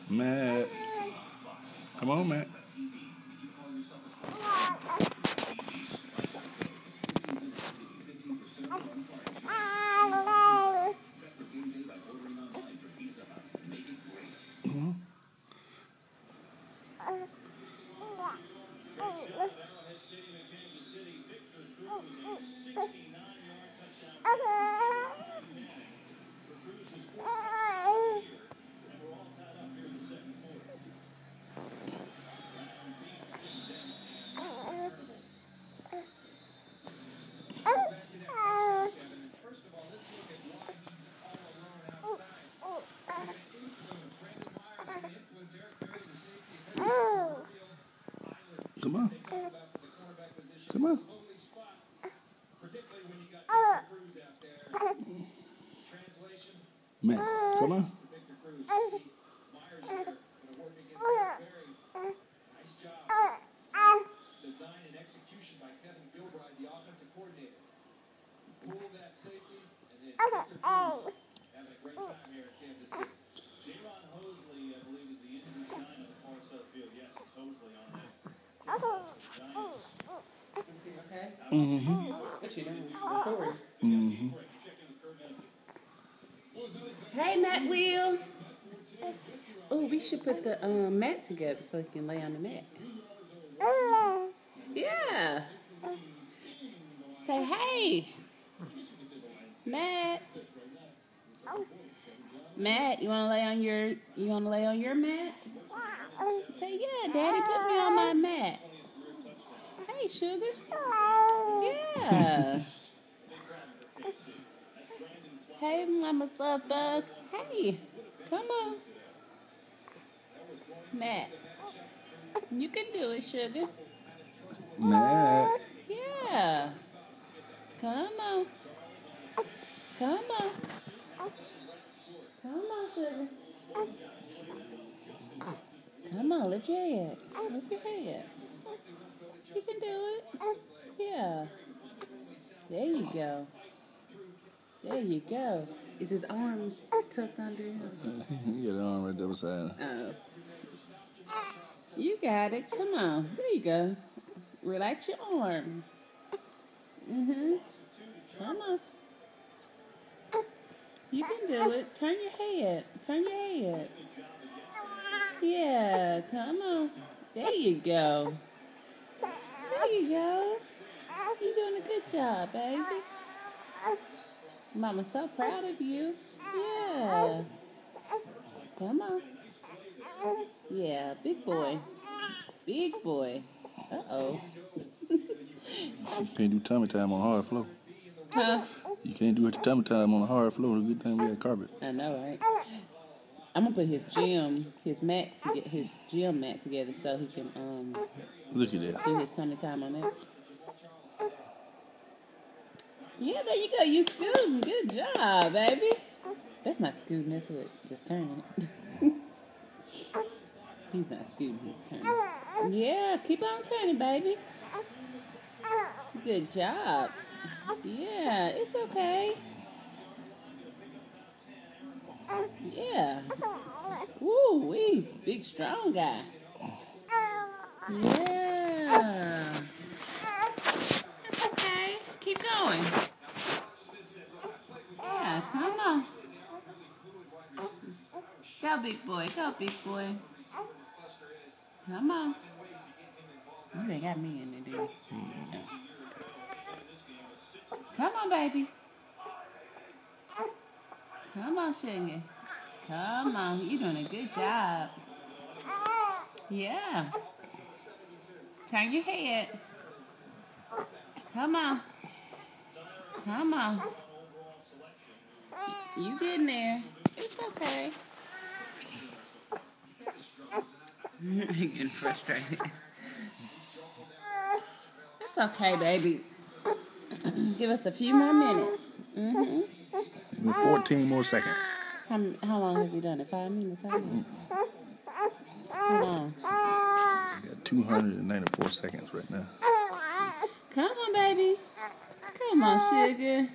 Matt. Come on, Matt. Come on. Come on. Matt, come on. Design and execution by Kevin Gilbride, the offensive coordinator. Pull that safety, and then Victor Cruz having a great time here at Kansas City. Jalen Hosley, I believe, is the injured giant on the far side field. Yes, it's Hosley on that. Is he okay? Mm-hmm. What you doing? Recording. Mm-hmm. Hey, Matt Will. Oh, we should put the mat together so he can lay on the mat. Yeah. Say hey. Matt. Matt, you wanna lay on your mat? Say yeah, Daddy, put me on my mat. Hey, sugar. Yeah. Hey, Mama Love Bug. Hey, come on. Matt, you can do it, sugar. Matt. Yeah. Come on. Come on. Come on, sugar. Come on, lift your head. Lift your head. You can do it. Yeah. There you go. There you go. Is his arms tucked under him? You got an arm right there beside him. Oh. You got it. Come on. There you go. Relax your arms. Mm-hmm. Come on. You can do it. Turn your head. Turn your head. Yeah, come on. There you go. There you go. You're doing a good job, baby. Mama's so proud of you. Yeah. Come on. Yeah, big boy. Big boy. Uh-oh. You can't do tummy time on hard floor. Huh? You can't do it tummy time on a hard floor. Good thing we had carpet. I know, right? I'm gonna put his gym mat together so he can Look at that. do his tummy time on that. Yeah, there you go. You scooting. Good job, baby. That's not scooting. That's what. Just turning it. He's not scooting. He's turning. Yeah, keep on turning, baby. Good job. Yeah, it's okay. Yeah. Woo, wee, big strong guy. Yeah. It's okay. Keep going. Yeah, come on. Go, big boy. Go, big boy. Come on. You ain't got me in there, dude. Come on, baby. Come on, sugar. Come on. You're doing a good job. Yeah. Turn your head. Come on. Come on. You getting there. It's okay. You're getting frustrated. It's okay, baby. Give us a few more minutes. Mm-hmm. 14 more seconds. How long has he done it? 5 minutes? How long? You got 294 seconds right now. Come on, baby. Come on, sugar.